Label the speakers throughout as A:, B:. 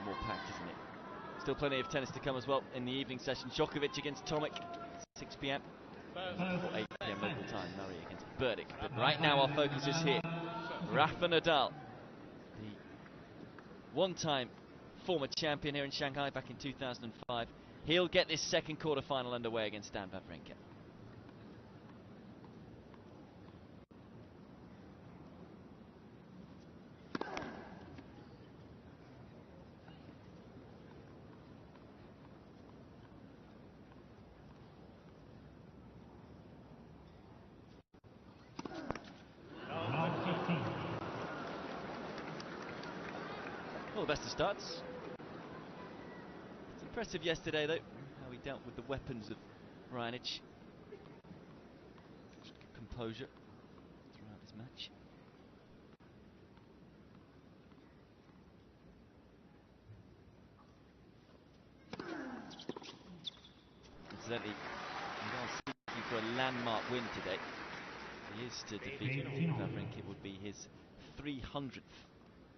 A: lot more packed, isn't it? Still plenty of tennis to come as well in the evening session. Djokovic against Tomic, 6 p.m. or 8 p.m. local time. Murray against Burdick. But right now our focus is here. Rafa Nadal, the one-time former champion here in Shanghai back in 2005. He'll get this second quarter-final underway against Stan Wawrinka. All the best of starts. It's impressive yesterday, though, how he dealt with the weapons of Raonic. Composure throughout this match. Incidentally, Nadal seeking for a landmark win today. If he is to defeat Wawrinka, it would be his 300th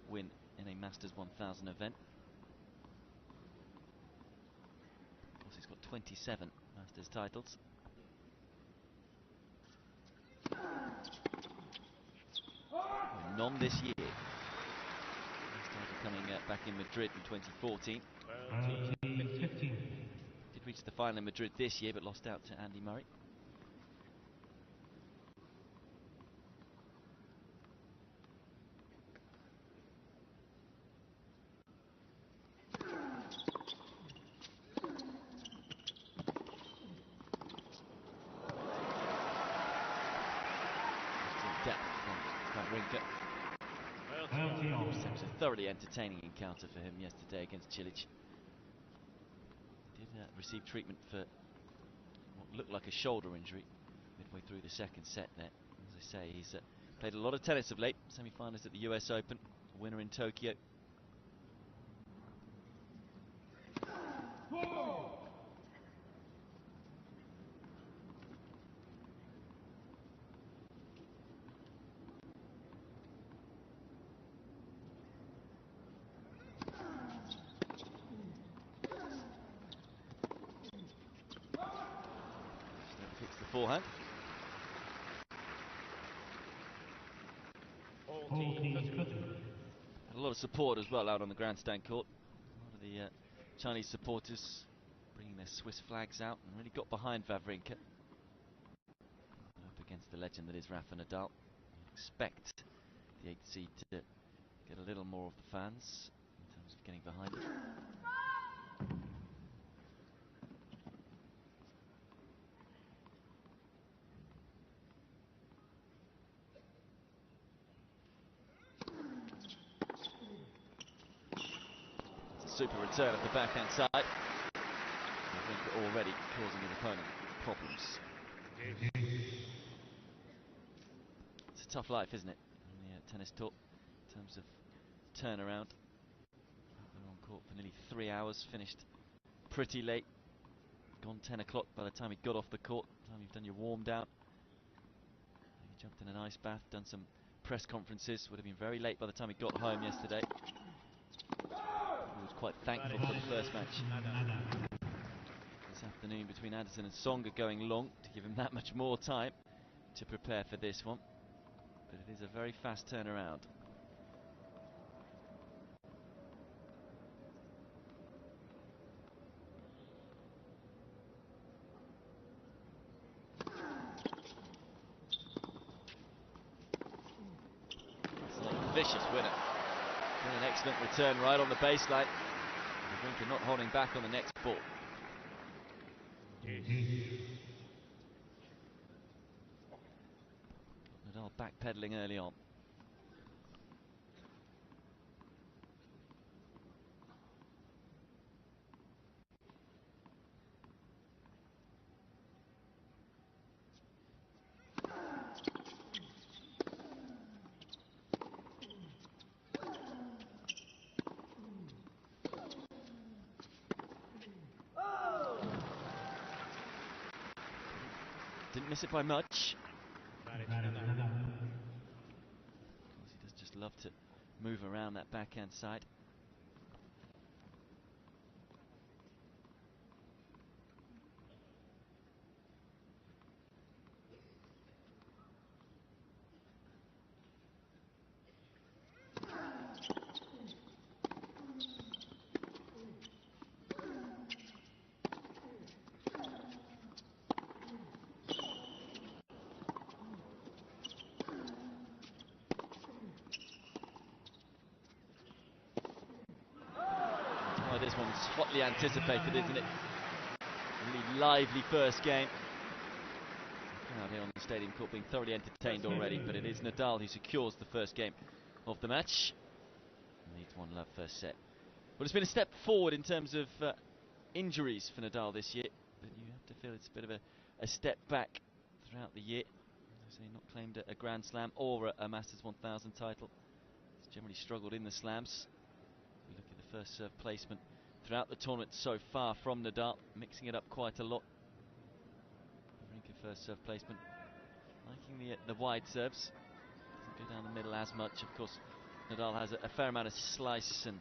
A: win in a Masters 1000 event. Of course, he's got 27 Masters titles. None this year. His title coming back in Madrid in 2014. Did reach the final in Madrid this year, but lost out to Andy Murray. Wawrinka. It was a thoroughly entertaining encounter for him yesterday against Cilic. He did receive treatment for what looked like a shoulder injury midway through the second set there. As I say, he's played a lot of tennis of late. Semi-finalist at the US Open, winner in Tokyo. Forehand. A lot of support as well out on the grandstand court. A lot of the Chinese supporters bringing their Swiss flags out and really got behind Wawrinka. Up against the legend that is Rafa Nadal. You expect the 8th seed to get a little more of the fans in terms of getting behind it. Super return of the backhand side. Wawrinka already causing his opponent problems. It's a tough life, isn't it, on the tennis tour, in terms of turnaround. They're on court for nearly 3 hours, finished pretty late. Gone 10 o'clock by the time he got off the court, by the time you've done your warm down. He jumped in an ice bath, done some press conferences, would have been very late by the time he got home yesterday. He was quite thankful for the first match this afternoon between Anderson and Tsonga going long to give him that much more time to prepare for this one. But it is a very fast turnaround. That's a vicious winner. And an excellent return right on the baseline. Wawrinka not holding back on the next ball. Nadal backpedaling early on. Didn't miss it by much. Of course, he does just love to move around that backhand side. this one's hotly anticipated, isn't it? Really lively first game. The crowd here on the stadium court being thoroughly entertained already, but it is Nadal who secures the first game of the match. Leads 1-love first set. Well, it's been a step forward in terms of injuries for Nadal this year, but you have to feel it's a bit of a step back throughout the year. As he's not claimed a Grand Slam or a Masters 1000 title. He's generally struggled in the slams. We look at the first serve placement throughout the tournament so far from Nadal, mixing it up quite a lot. Wawrinka first serve placement, liking the wide serves. Doesn't go down the middle as much. Of course, Nadal has a fair amount of slice and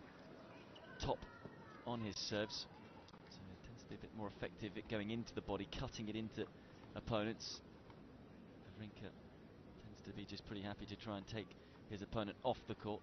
A: top on his serves, so it tends to be a bit more effective at going into the body, cutting it into opponents. Wawrinka tends to be just pretty happy to try and take his opponent off the court.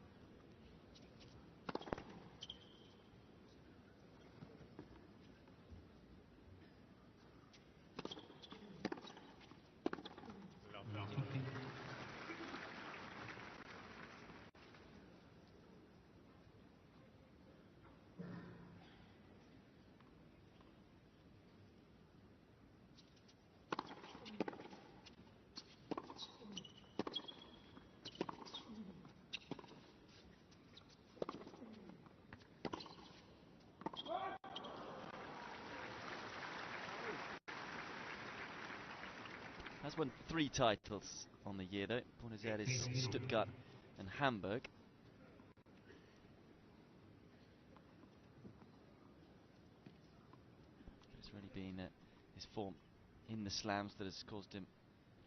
A: Has won 3 titles on the year though, Buenos Aires, Stuttgart and Hamburg. It's really been his form in the slams that has caused him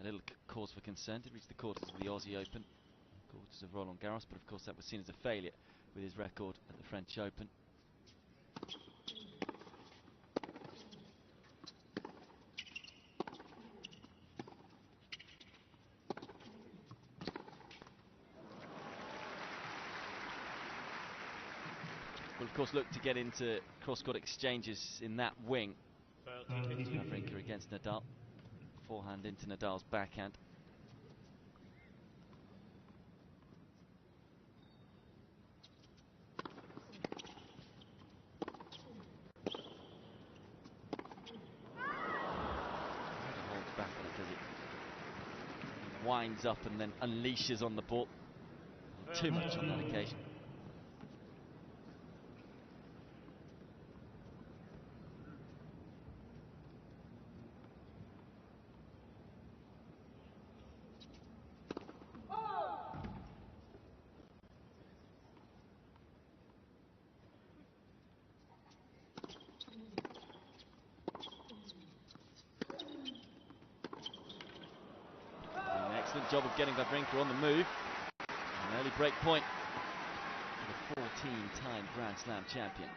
A: a little cause for concern. Did reach the quarters of the Aussie Open, quarters of Roland Garros, but of course that was seen as a failure with his record at the French Open. Will of course look to get into cross-court exchanges in that wing. Wawrinka against Nadal. Forehand into Nadal's backhand. Holds back on it, does it? He winds up and then unleashes on the ball. Too much on that occasion. Excellent job of getting Wawrinka on the move. An early break point for the 14-time Grand Slam champion.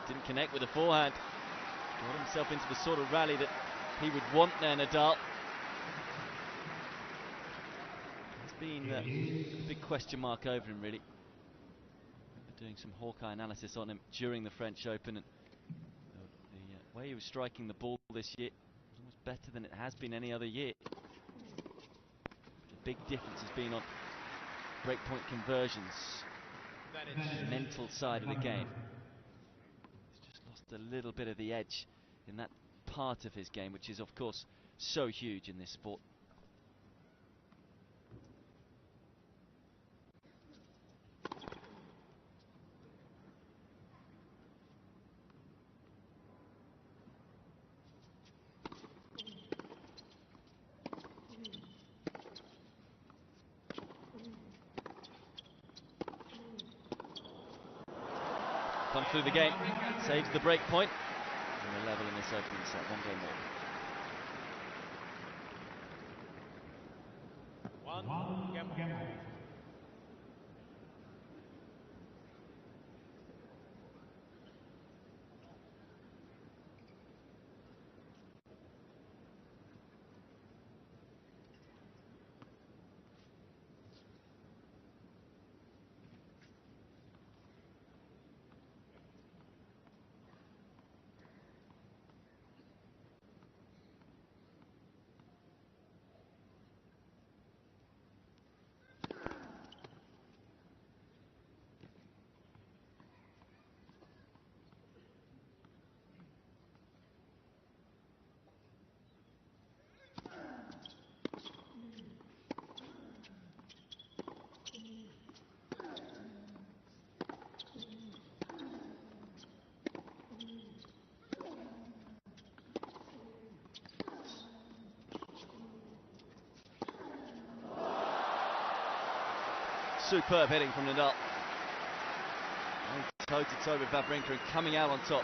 A: Didn't connect with the forehand. Got himself into the sort of rally that he would want there, Nadal. There's been a big question mark over him, really. We're doing some Hawkeye analysis on him during the French Open, and the way he was striking the ball this year was almost better than it has been any other year. The big difference has been on breakpoint conversions, the mental side of the game. A little bit of the edge in that part of his game, which is of course so huge in this sport. Comes through the game, saves the break point, and we're level in this opening set. 1 game more.
B: 1 game more.
A: superb hitting from Nadal. Toe to toe with Wawrynka and coming out on top.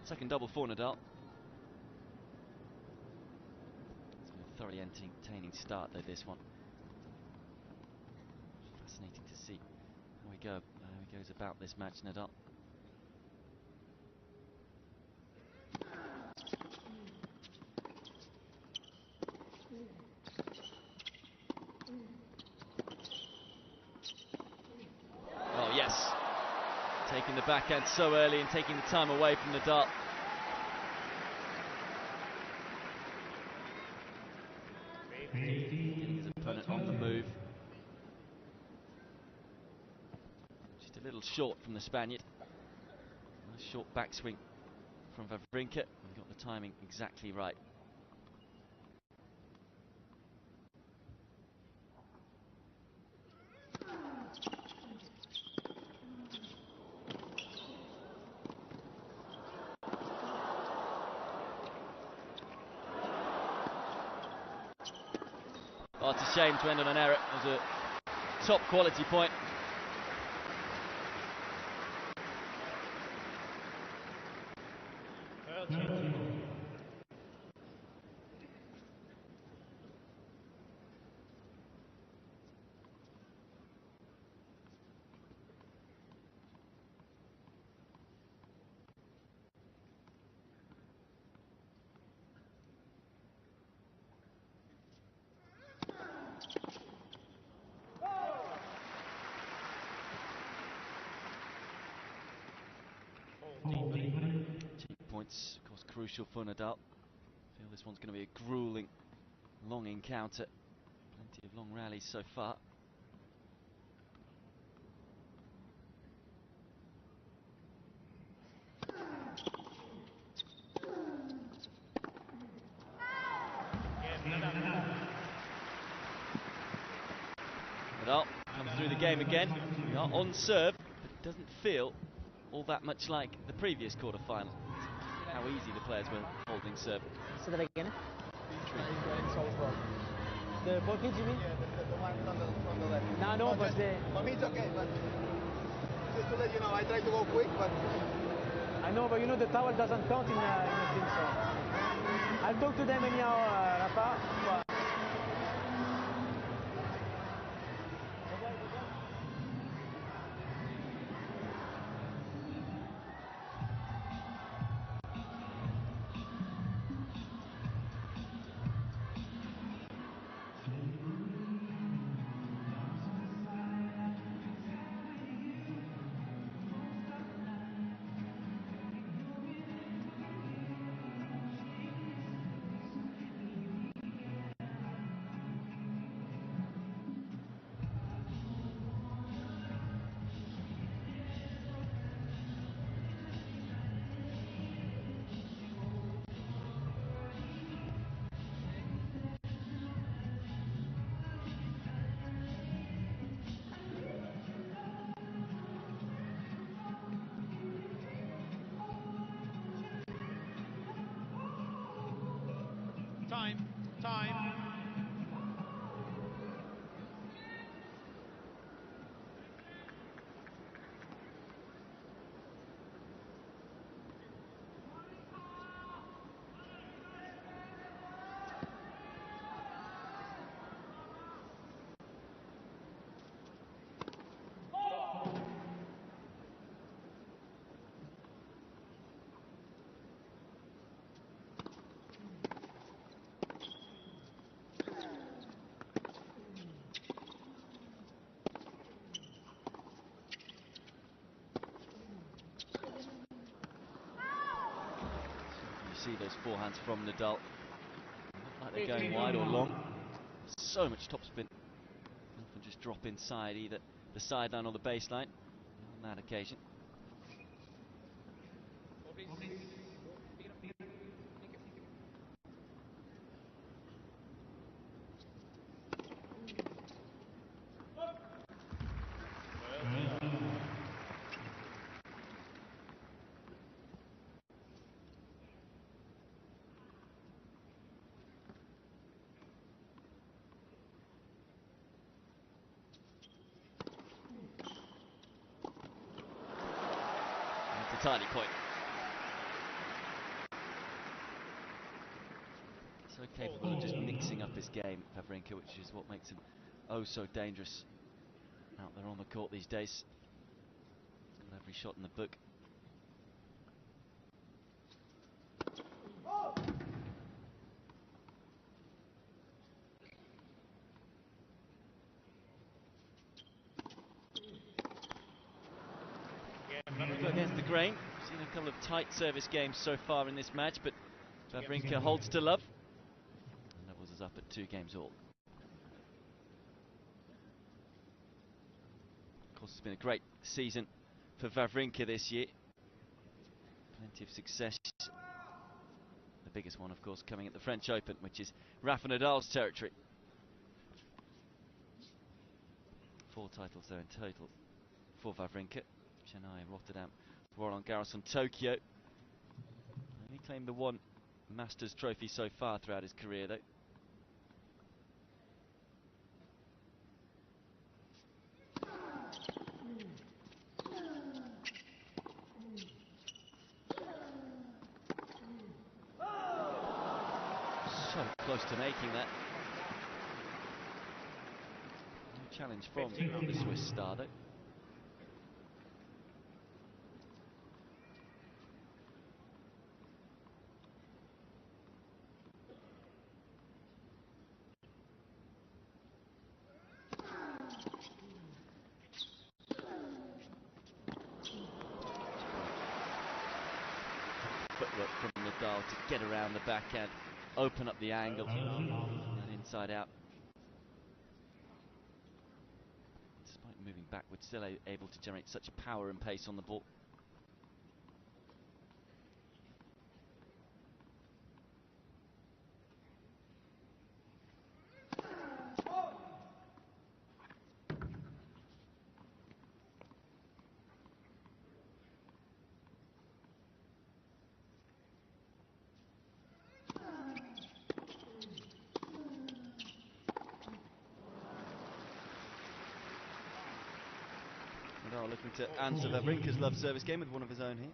A: Second double for Nadal. It's been a thoroughly entertaining start though, this one. Fascinating to see how he goes about this match, Nadal. Oh yes, taking the backhand so early and taking the time away from Nadal. Getting his opponent on the move. Just a little short from the Spaniard. Nice short backswing from Wawrynka. He got the timing exactly right. Oh, it's a shame to end on an error. It was a top quality point. Points, of course, crucial for Nadal. I feel this one's going to be a grueling, long encounter. Plenty of long rallies so far. Nadal comes through the game again. Not on serve, but it doesn't feel all that much like the previous quarter-final. How easy the players were holding serve.
B: Say that again. The ball hit, you mean?
C: Yeah, the one on the left.
B: No, but
C: for me it's okay, but just to let you know, I try to go quick, but
B: I know, but you know the towel doesn't count in the team, so I'll talk to them anyhow, Rafa. But
D: Time.
A: see those forehands from Nadal. Like they're going wide or long. So much topspin. Often just drop inside either the sideline or the baseline. On that occasion. It's a tiny point. So capable of just mixing up his game, Wawrynka, which is what makes him oh so dangerous out there on the court these days. Got every shot in the book. Against the grain. Seen a couple of tight service games so far in this match, but Wawrynka holds to love. And levels us up at 2 games all. Of course, it's been a great season for Wawrynka this year. Plenty of success. The biggest one, of course, coming at the French Open, which is Rafa Nadal's territory. 4 titles there in total for Wawrynka. Chennai, Rotterdam, Roland Garros and Tokyo. Only claimed the 1 Masters trophy so far throughout his career, though. So close to making that. No challenge from the Swiss star, though. Footwork from Nadal to get around the backhand, open up the angle, and inside out. Despite moving backwards, still able to generate such power and pace on the ball. Nadal looking to answer Wawrynka's love service game with one of his own here.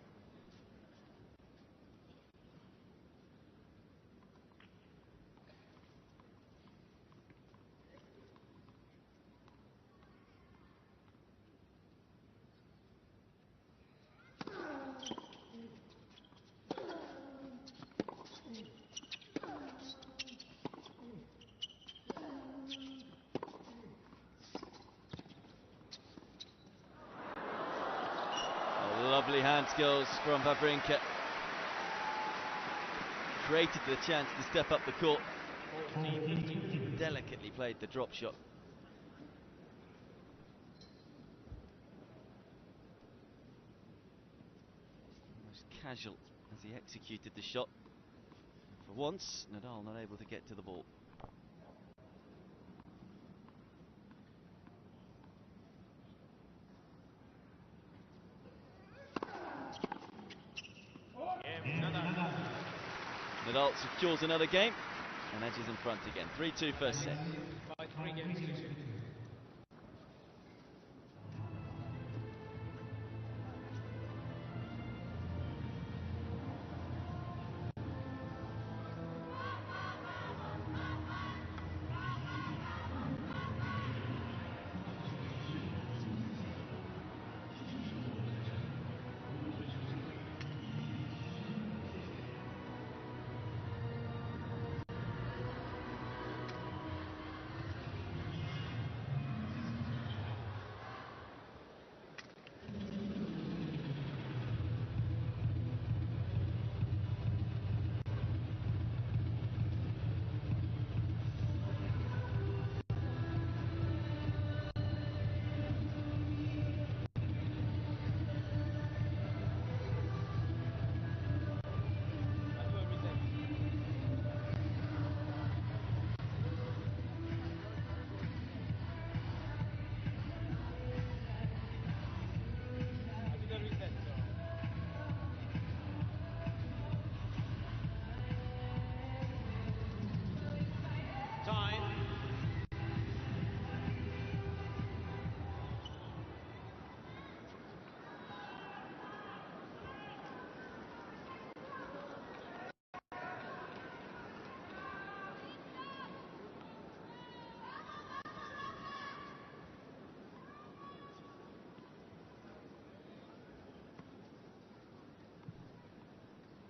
A: Lovely hand skills from Wawrynka. Created the chance to step up the court. Delicately played the drop shot. Almost casual as he executed the shot. And for once, Nadal not able to get to the ball. Nadal secures another game and edges in front again. 3-2 first set.
D: By 3 games to 2.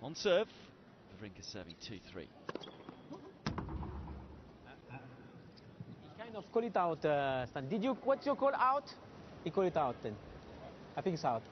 A: On serve, Wawrynka serving 2-3.
B: He kind of call it out, Stan. What's your call out? He call it out then. I think it's out.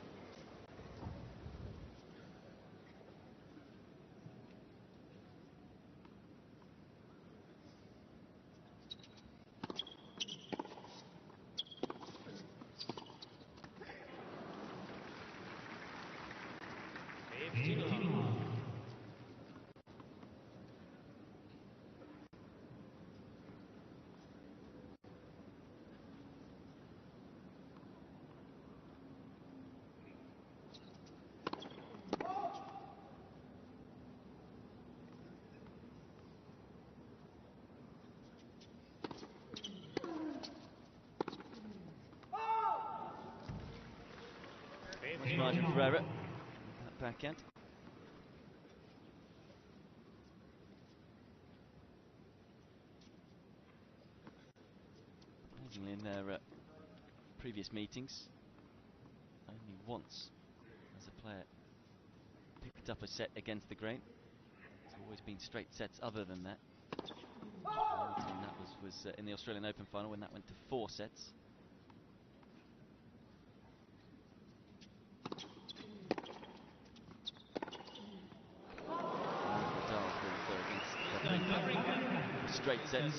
A: Much margin for error. That backhand. Amazingly, in their previous meetings, only once has a player picked up a set against the grain. It's always been straight sets other than that. The only time that was in the Australian Open final when that went to 4 sets. Nadal's going to go against Wawrynka. Straight sets.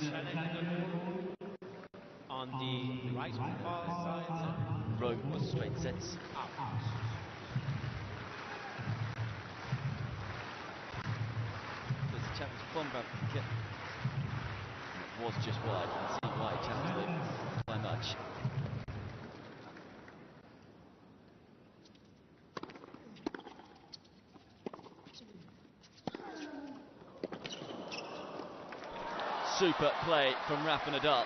D: On the right far side.
A: Rogue was straight sets. There's a challenge from Wawrynka. It was just wide. You can see why he challenged it by much. Super play from Rafa Nadal.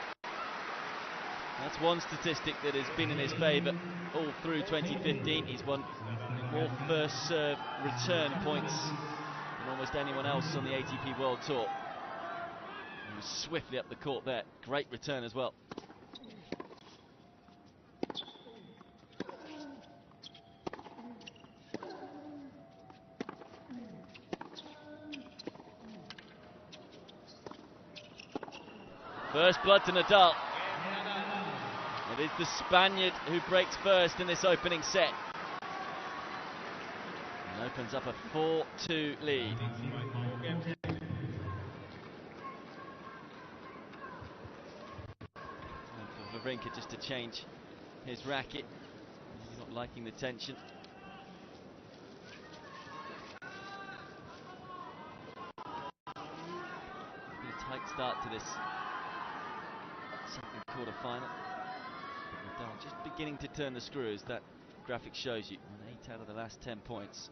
A: That's one statistic that has been in his favour all through 2015. He's won more first serve return points than almost anyone else on the ATP World Tour. He was swiftly up the court there. Great return as well. First blood to Nadal. It is the Spaniard who breaks first in this opening set. And opens up a 4-2 lead. And for Wawrynka just to change his racket. Maybe not liking the tension. A tight start to this second quarter-final. Nadal just beginning to turn the screw, as that graphic shows you, on 8 out of the last 10 points.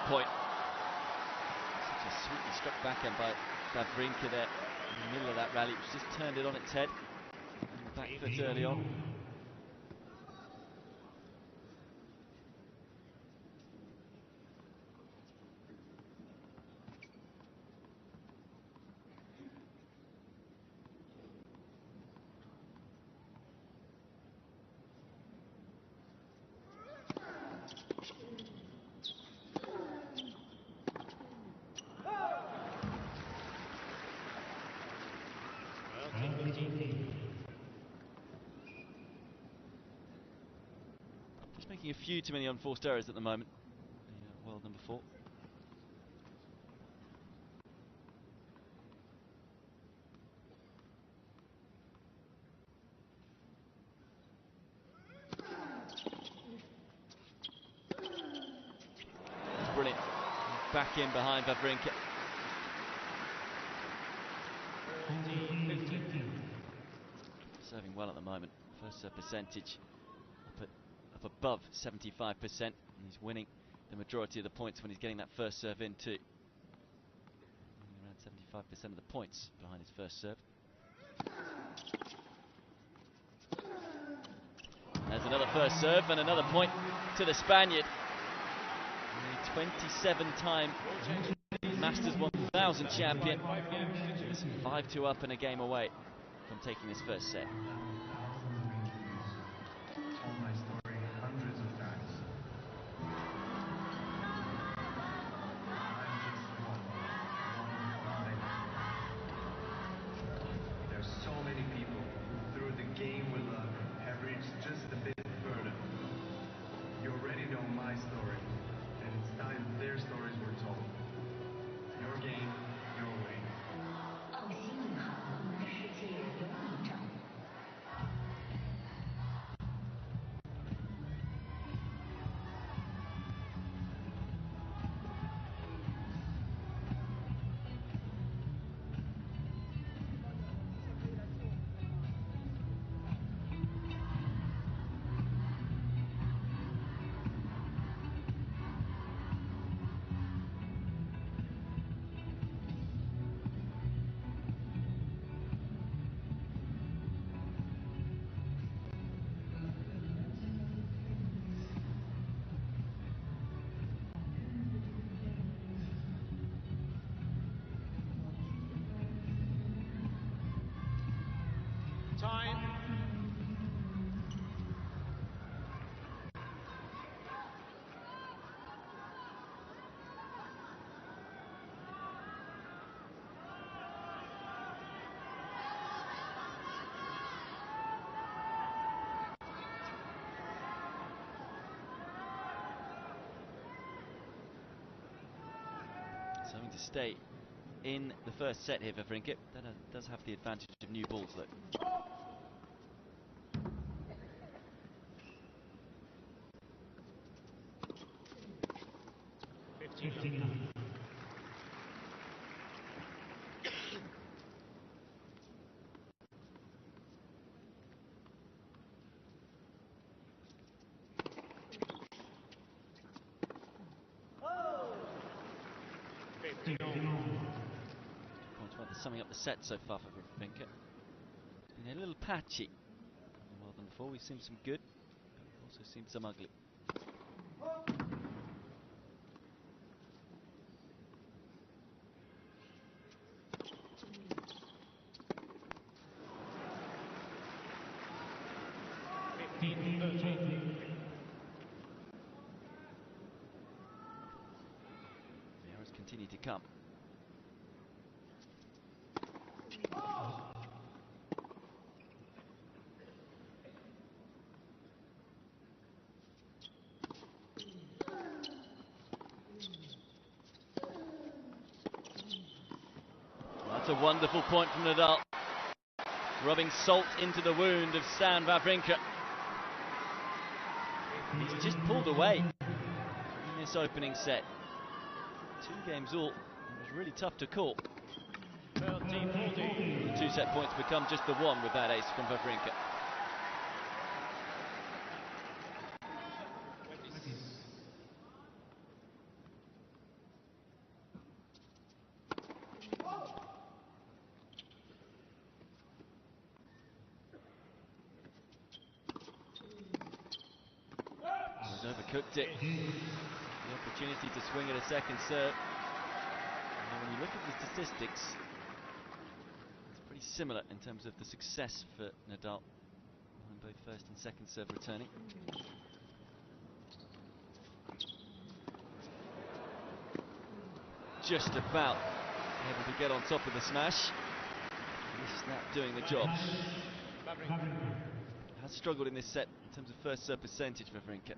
A: Point. Such a sweetly struck backhand by Wawrynka there in the middle of that rally, which just turned it on its head. And the back foot early on. Just making a few too many unforced errors at the moment. World number 4. back in behind Wawrynka.
D: 40-50.
A: Serving well at the moment. First serve percentage up above 75%, and he's winning the majority of the points when he's getting that first serve in too. Around 75% of the points behind his first serve. There's another first serve and another point to the Spaniard. The 27-time Masters 1000 champion. He's 5-2 up and a game away from taking this first set.
E: Told my story hundreds of times. I'm just one of many. There's so many people who, through the game we love, have reached just a bit further. You already know my story, and it's time their stories were told. Your game, your way.
F: 澳新银行世界永远长。
D: Time.
A: So having to stay in the first set here for Wawrynka. That does have the advantage of new balls though. Summing up the set so far for Wawrynka. It's been a little patchy more than before. We've seen some good, but we've also seen some ugly. The errors continue to come. That's a wonderful point from Nadal, rubbing salt into the wound of Stan Wawrynka. He's just pulled away in this opening set. 2 games all, it was really tough to call.
D: 13-40.
A: The 2 set points become just the 1 with that ace from Wawrynka. He's overcooked it. The opportunity to swing at a second serve. And when you look at the statistics, it's pretty similar in terms of the success for Nadal on both first and second serve returning. Just about able to get on top of the smash. This snap doing the job. Has struggled in this set in terms of first serve percentage for Wawrynka.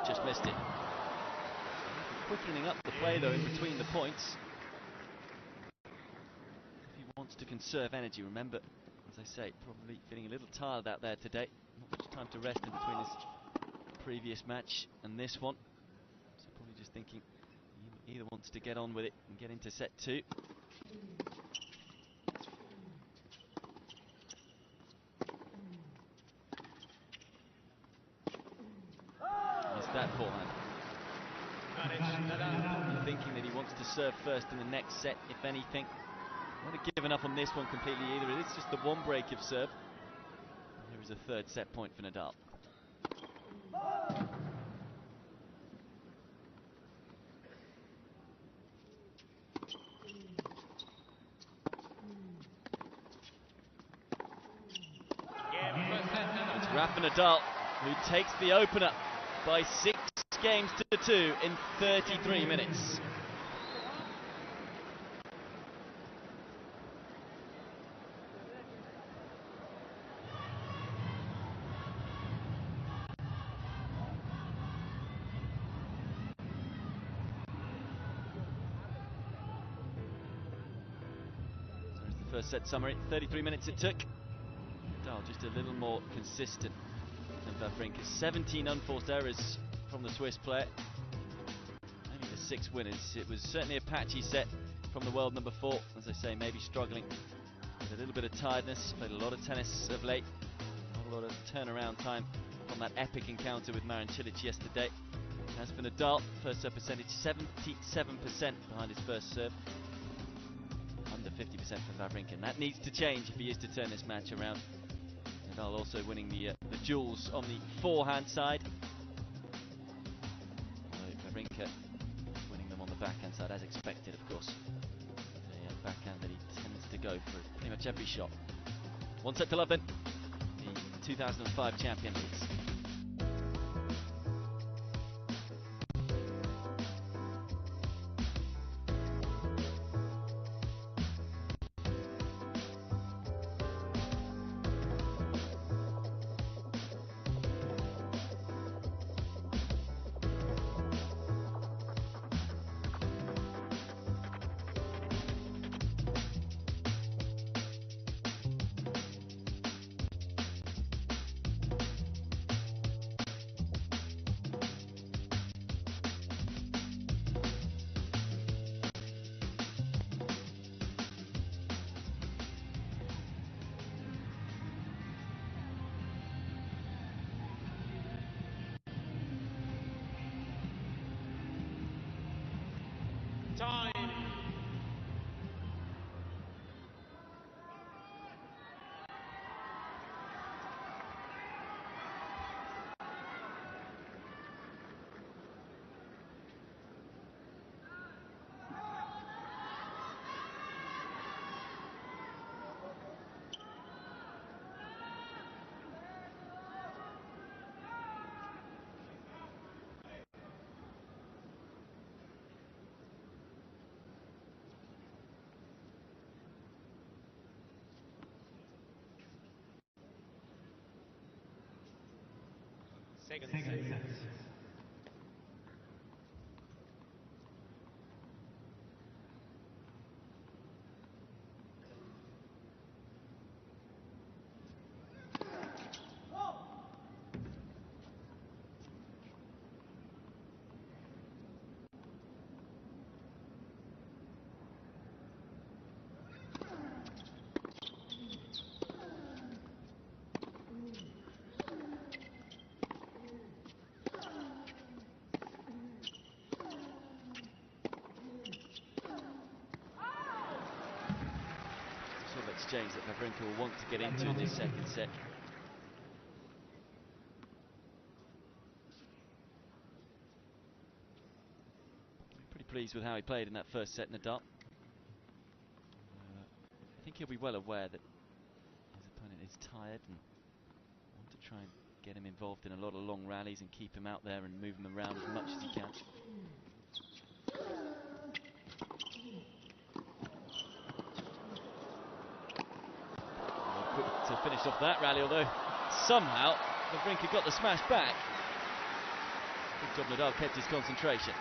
A: Just missed it. Quickening up the play though in between the points. If he wants to conserve energy, remember as I say, probably feeling a little tired out there today. Not much time to rest in between his previous match and this one. So probably just thinking he either wants to get on with it and get into set 2. Missed that forehand. Thinking that he wants to serve first in the next set, if anything. Not have given up on this one completely either. It is just the one break of serve. Here is a third set point for Nadal. It's Rafa Nadal who takes the opener by 6 games to 2 in 33 minutes. First set summary, 33 minutes it took. Nadal just a little more consistent than Wawrinka. 17 unforced errors from the Swiss player. Only the 6 winners. It was certainly a patchy set from the world number 4. As I say, maybe struggling with a little bit of tiredness. Played a lot of tennis of late. Not a lot of turnaround time from that epic encounter with Marin Cilic yesterday. As for Nadal, first serve percentage 77% behind his first serve. Under 50% for Wawrinka, and that needs to change if he is to turn this match around. Nadal also winning the duels on the forehand side. Wawrinka winning them on the backhand side, as expected, of course. A backhand that he tends to go for pretty much every shot. 1 set to love then. The 2005 champion leads.
D: Time. Second set.
A: Exchange that Wawrinka will want to get into in this second set. Pretty pleased with how he played in that first set, Nadal. I think he'll be well aware that his opponent is tired and want to try and get him involved in a lot of long rallies and keep him out there and move him around as much as he can. To finish off that rally, although somehow Wawrinka got the smash back. Good job, Nadal kept his concentration.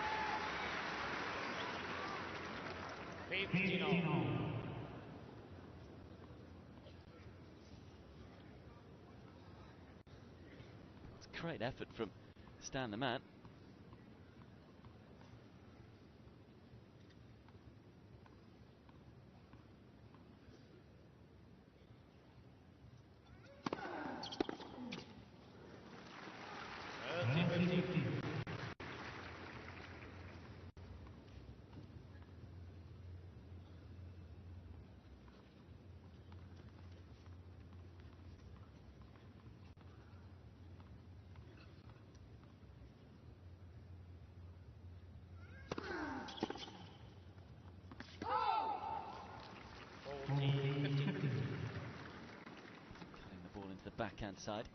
D: 15.
A: Great effort from Stan the man. Cutting the ball into the backhand side.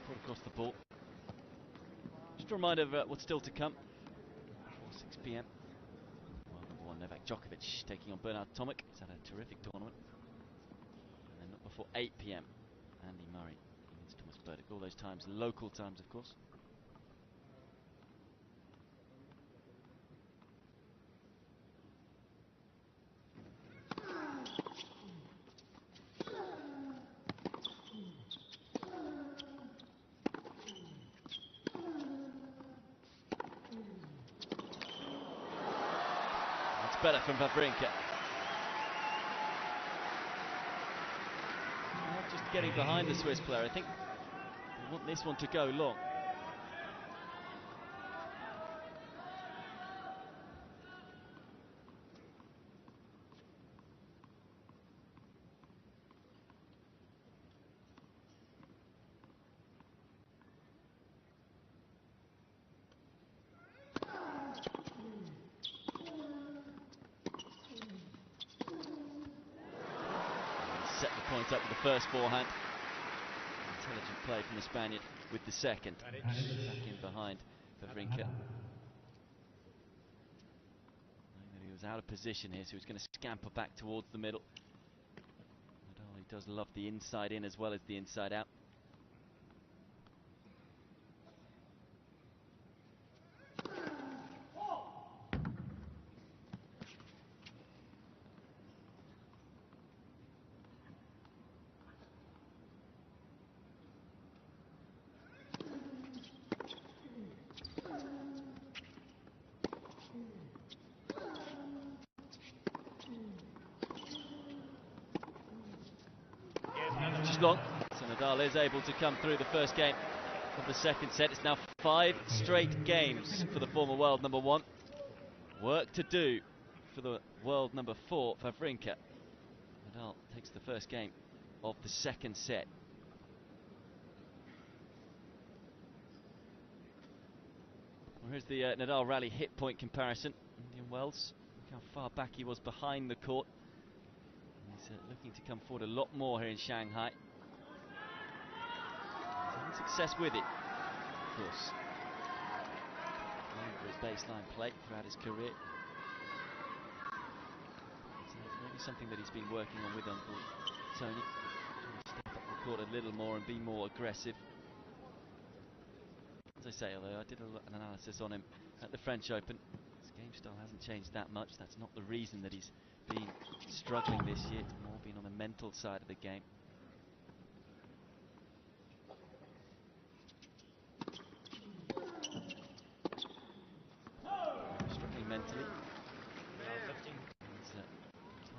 A: Put across the ball. Just a reminder of what's still to come. 6 p.m. World number 1 Novak Djokovic taking on Bernard Tomic. He's had a terrific tournament. And then not before 8 p.m. Andy Murray against Thomas Berdych. All those times, local times, of course. Better from Wawrynka. Not just getting behind the Swiss player, I think they want this one to go long. Set the point up with the first forehand. Intelligent play from the Spaniard with the second. Back in behind Wawrynka. Knowing that he was out of position here, so he's going to scamper back towards the middle. Nadal, he does love the inside in as well as the inside out. Long. So Nadal is able to come through the first game of the second set. It's now 5 straight games for the former world number 1. Work to do for the world number 4, Wawrynka. Nadal takes the first game of the second set. Well, here's the Nadal rally hit point comparison. Indian Wells, look how far back he was behind the court. He's looking to come forward a lot more here in Shanghai. He's having success with it, of course. Known for his baseline play throughout his career. So it's maybe something that he's been working on with Uncle Tony. Trying to step up the court a little more and be more aggressive. As I say, although I did an analysis on him at the French Open, his game style hasn't changed that much. That's not the reason that he's been struggling this year. It's more been on the mental side of the game. Struggling mentally.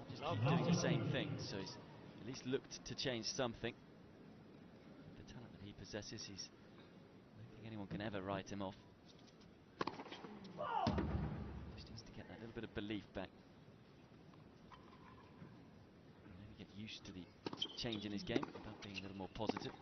A: He's can't just keep doing the same thing, so he's at least looked to change something. The talent that he possesses, I don't think anyone can ever write him off. Just needs to get that little bit of belief back. Maybe get used to the change in his game, about being a little more positive.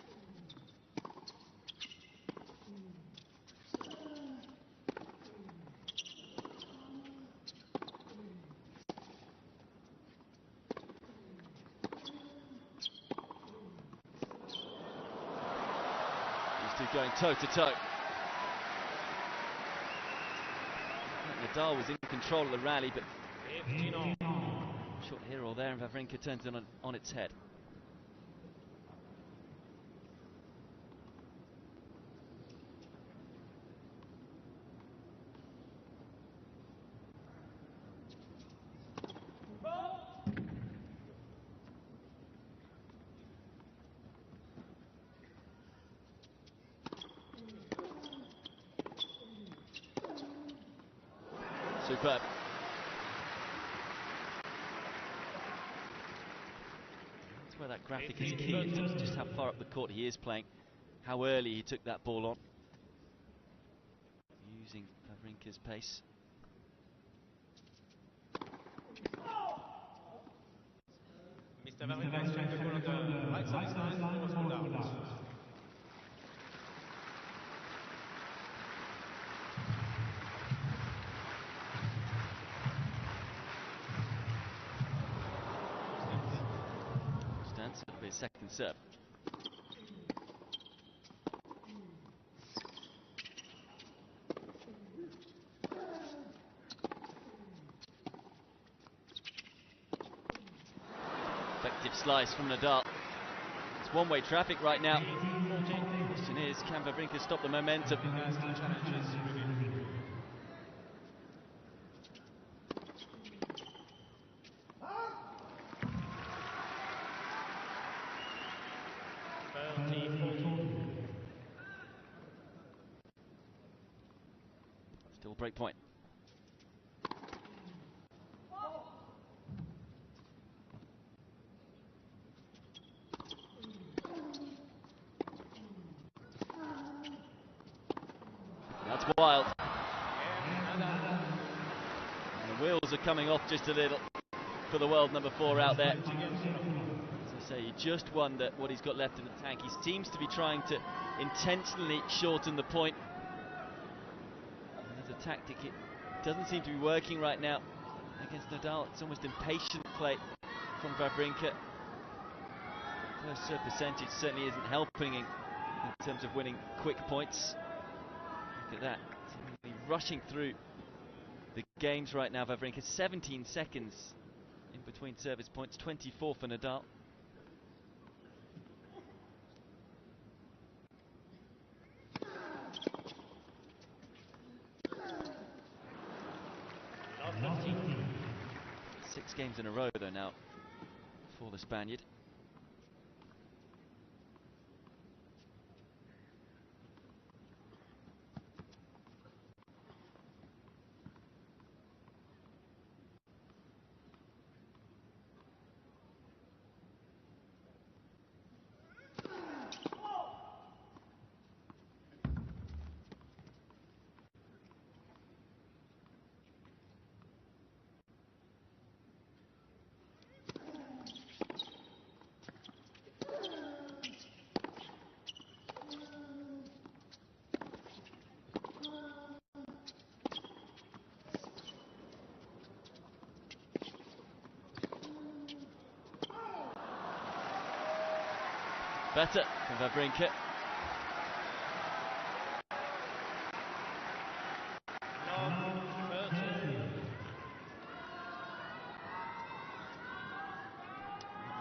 A: going toe-to-toe. Nadal was in control of the rally, but short here or there, and Wawrinka turns it on its head. Superb. That's where that graphic is key, it's just how far up the court he is playing, how early he took that ball on. Using Wawrinka's pace.
D: Mr. Wawrinka is trying to go on the right side of his line, was pulled out.
A: It'll be a second serve. Effective slice from Nadal. It's one-way traffic right now. The question is, can Wawrinka stop the momentum? Still break point. That's wild. And the wheels are coming off just a little for the world number 4 out there. As I say, you just wonder what he's got left in the tank. He seems to be trying to intentionally shorten the point. And as a tactic, it doesn't seem to be working right now against Nadal. It's almost impatient play from Wawrinka. First serve percentage certainly isn't helping in terms of winning quick points. Look at that, seemingly rushing through the games right now. Wawrinka 17 seconds in between service points, 24 for Nadal. Six games in a row though now for the Spaniard. Better from Wawrinka.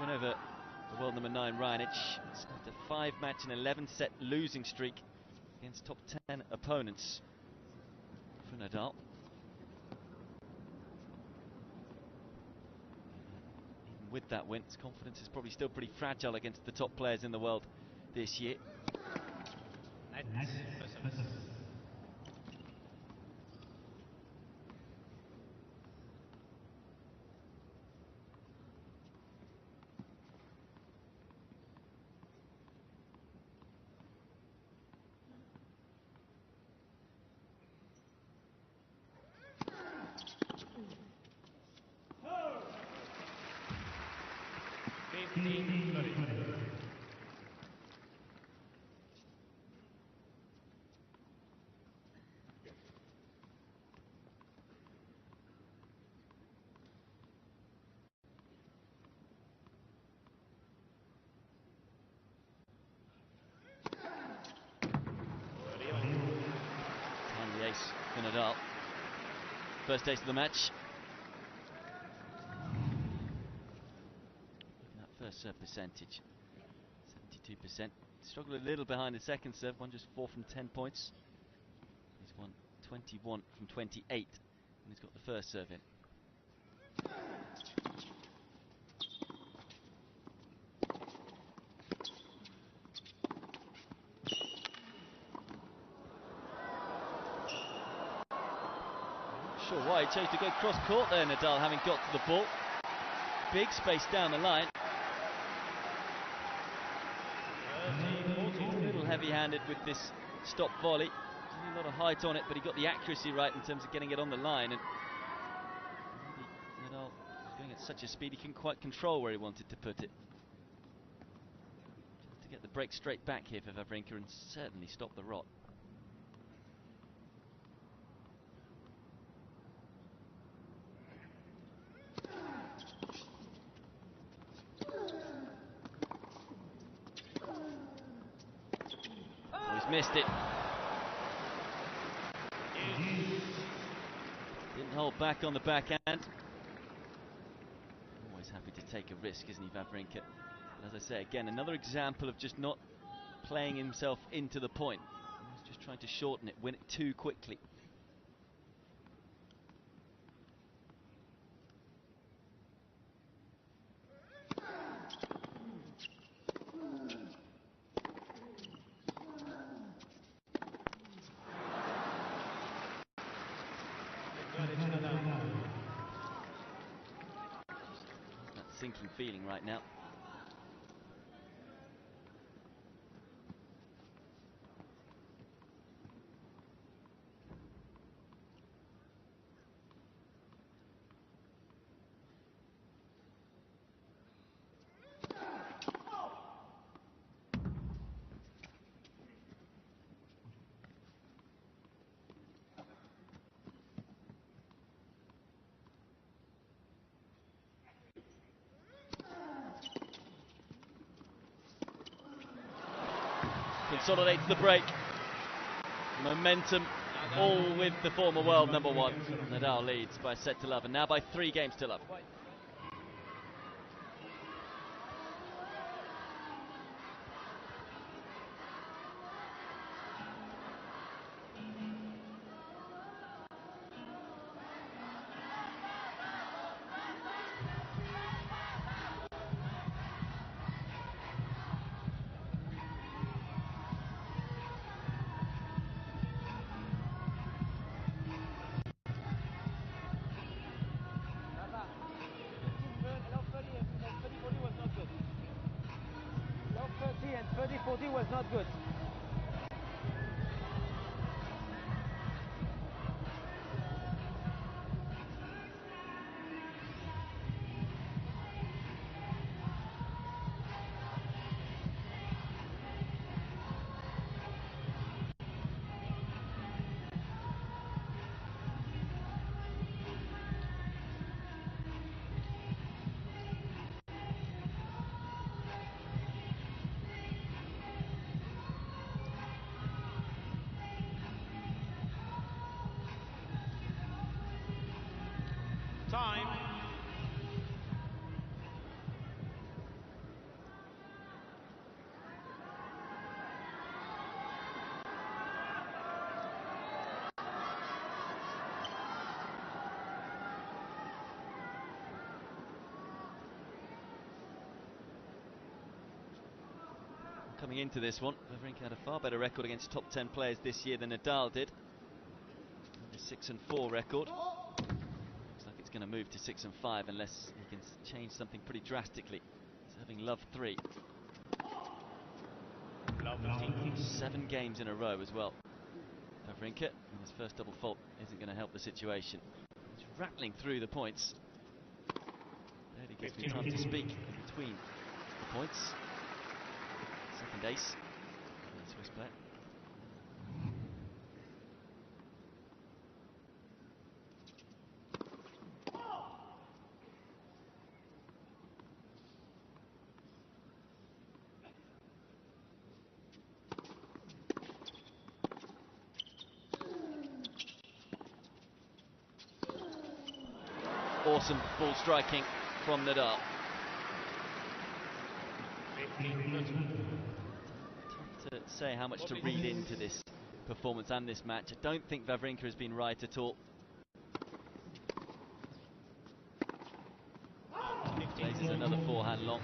A: Win over the world number 9 Rajanic. Snapped a 5-match and 11-set losing streak against top 10 opponents for Nadal. Even with that win, his confidence is probably still pretty fragile against the top players in the world this year. First taste of the match. That first serve percentage, 72%. Struggled a little behind the second serve, won just 4 from 10 points. He's won 21 from 28, and he's got the first serve in. Not sure why he chose to go cross court there, Nadal, having got to the ball. Big space down the line. A little heavy-handed with this stop volley. A lot of height on it, but he got the accuracy right in terms of getting it on the line. And Nadal was going at such a speed he couldn't quite control where he wanted to put it. Just to get the break straight back here for Wawrynka and certainly stop the rot. Oh, he's missed it. Didn't hold back on the backhand. Always happy to take a risk, isn't he, Wawrynka? But as I say again, another example of just not playing himself into the point. He's just trying to shorten it, win it too quickly. That sinking feeling right now. Consolidates the break. Momentum all with the former world number one. Nadal leads by a set to love, and now by 3 games to love.
B: And 30-40 was not good.
D: Time.
A: Coming into this one, Wawrynka had a far better record against top 10 players this year than Nadal did. A 6-4 record. Looks like it's going to move to 6-5 unless he can change something pretty drastically. Serving love 3.
D: Love
A: 7 games in a row as well. Wawrynka, and his first double fault isn't going to help the situation. He's rattling through the points. Barely gives me time to speak in between the points. Second ace, Swiss player. awesome ball striking from Nadal. Tough to say how much to read into this performance and this match. I don't think Wawrinka has been right at all. Places another forehand long.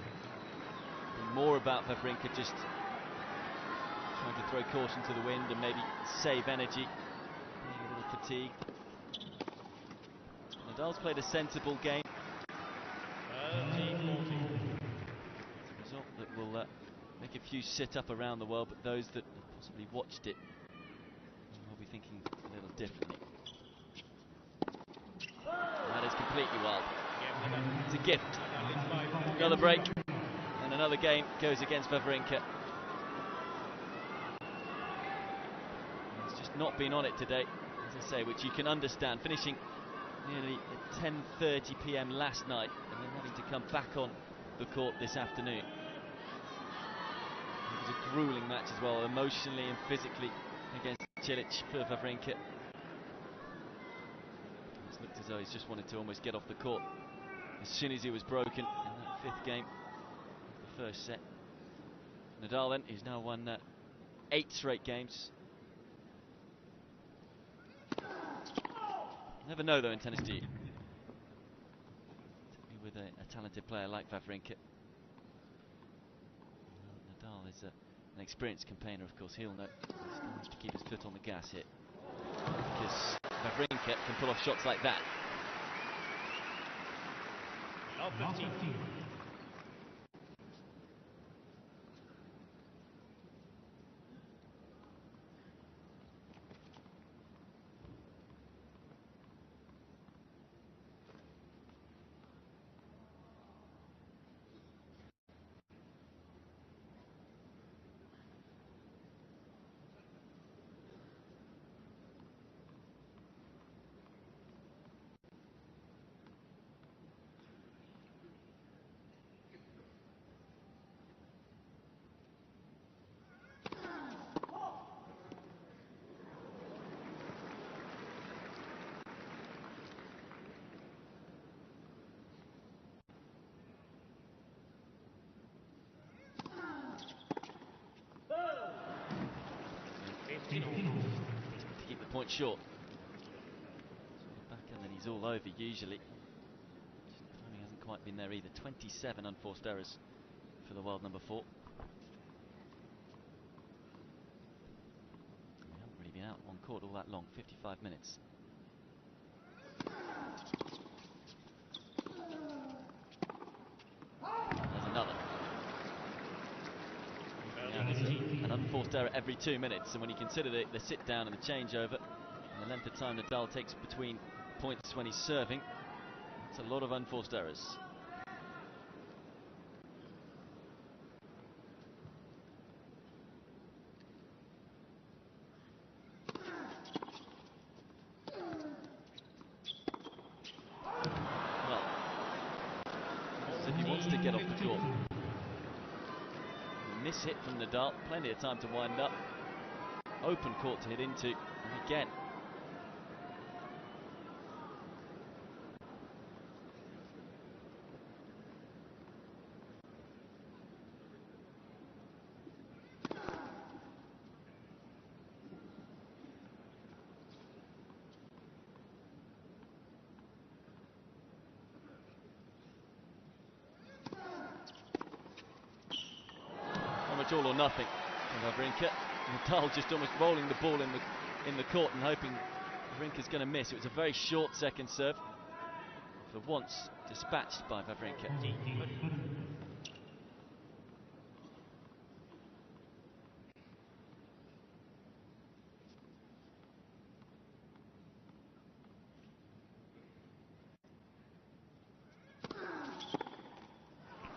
A: And more about Wawrinka just trying to throw caution to the wind and maybe save energy, being a little fatigued. Nadal's played a sensible game. It's a result that will make a few sit up around the world, but those that possibly watched it will be thinking a little differently. That is completely wild. It's a gift. Another break, and another game goes against Wawrinka. He's just not been on it today, as I say, which you can understand. Finishing nearly at 10:30 p.m. last night, and then having to come back on the court this afternoon. It was a grueling match as well, emotionally and physically, against Cilic for Wawrinka. It looked as though he's just wanted to almost get off the court as soon as he was broken in that fifth game, the first set. Nadal then, who's now won 8 straight games. Never know though in tennis, do you? Particularly with a talented player like Wawrinka. Well, Nadal is an experienced campaigner, of course. He'll know he still needs to keep his foot on the gas here, because Wawrinka can pull off shots like that.
D: 15.
A: To keep the point short. Back and then he's all over usually. Timing hasn't quite been there either. 27 unforced errors for the world number 4. We haven't really been out on court all that long, 55 minutes. There's another. An unforced error every 2 minutes, and when you consider the sit down and the changeover and the length of time Nadal takes between points when he's serving, it's a lot of unforced errors. Well, if he wants to get off the court. Miss hit from Nadal, plenty of time to wind up. Open court to hit into, and again. All or nothing from Wawrinka. Nadal just almost rolling the ball in the court and hoping Wawrinka's going to miss. It was a very short second serve, for once dispatched by Wawrinka.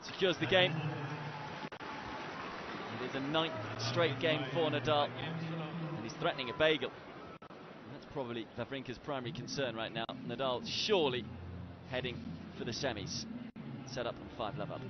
A: Secures the game. It is a 9th straight game for Nadal, and he's threatening a bagel. And that's probably Wawrinka's primary concern right now. Nadal surely heading for the semis, set up on 5-love up.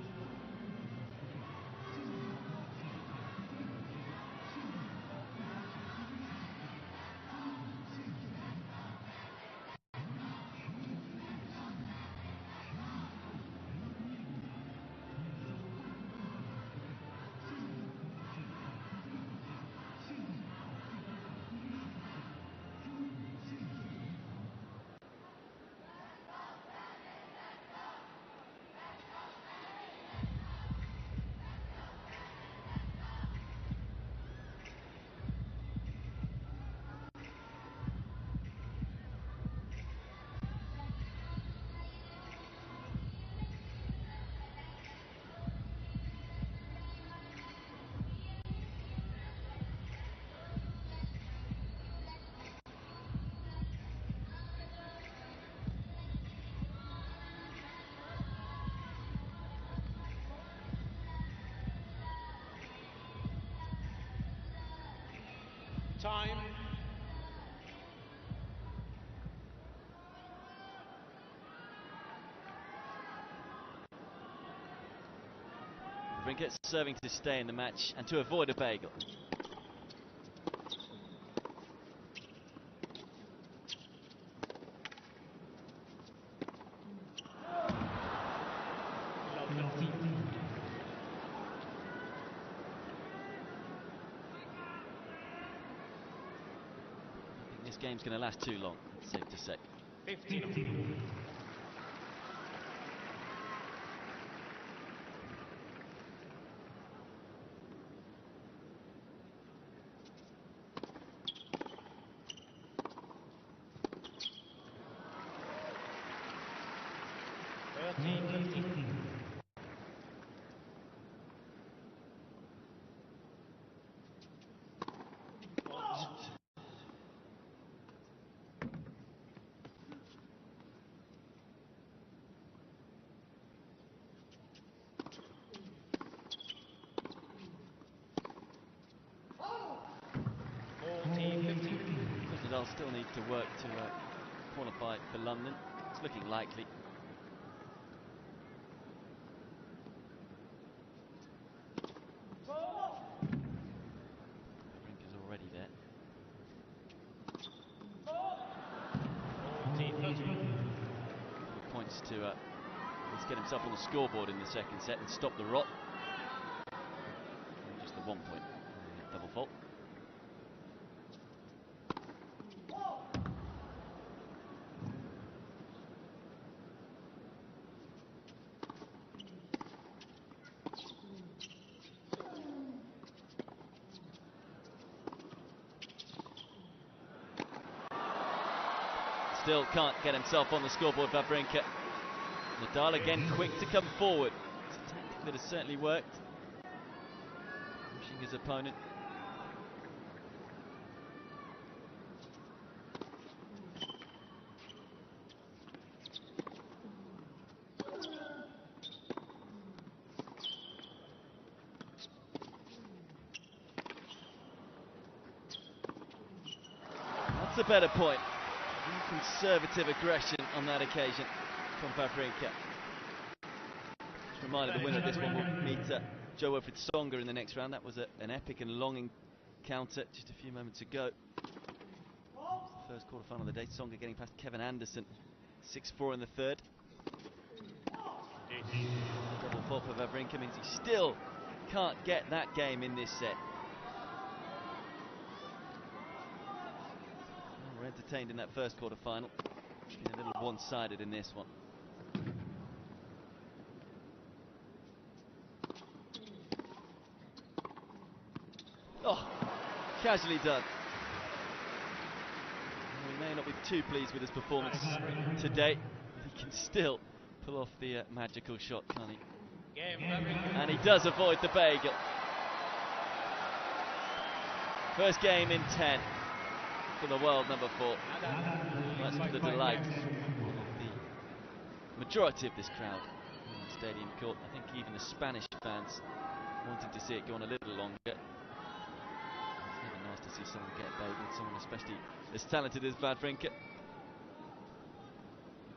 D: Time.
A: Wawrinka serving to stay in the match and to avoid a bagel. This game's going to last too long, it's safe to say.
D: 15.
A: Nadal still need to work to qualify for London. It's looking likely. Wawrinka's already there. Good points to let's get himself on the scoreboard in the second set and stop the rot. Just the 1 point double fault. Still can't get himself on the scoreboard, Wawrinka. Nadal again quick to come forward. It's a tactic that has certainly worked. Pushing his opponent. That's a better point. Conservative aggression on that occasion from Wawrinka. Just reminded the winner of this one will meet Joe Wilfried Tsonga in the next round. That was an epic and long encounter just a few moments ago. The first quarter-final of the day. Tsonga getting past Kevin Anderson. 6-4 in the third. Double fault for Wawrinka means he still can't get that game in this set. Entertained in that first quarter-final. Been a little one-sided in this one. Oh, casually done. He may not be too pleased with his performance today, but he can still pull off the magical shot, can't he? And he does avoid the bagel. First game in 10. For the world number 4. Much to the delight of the majority of this crowd in the Stadium Court. I think even the Spanish fans wanting to see it go on a little longer. It's never nice to see someone get bageled, someone especially as talented as Wawrinka.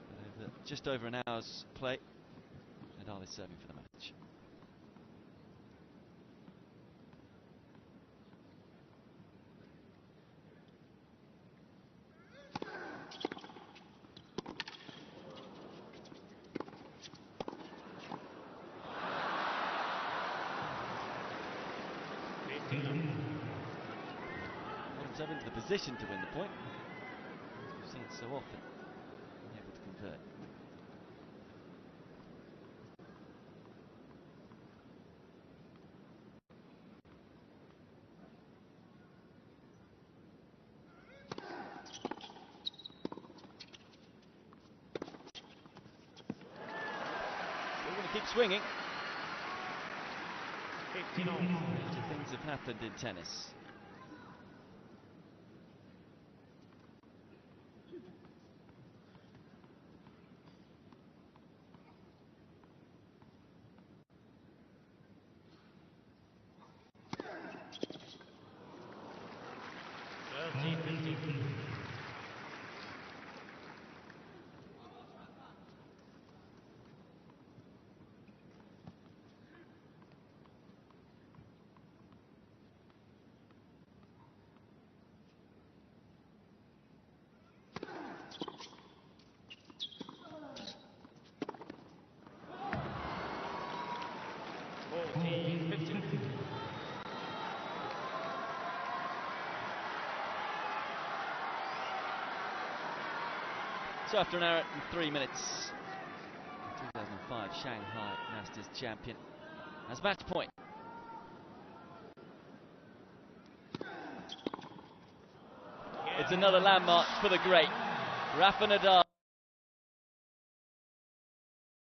A: But over just over an hour's play, Nadal is serving for the match. Got himself into the position to win the point, as we've seen so often, able to convert. We're going to keep swinging.
D: 15 all.
A: Major things have happened in tennis. So after an hour and 3 minutes, 2005 Shanghai Masters champion has match point. It's another landmark for the great Rafa Nadal.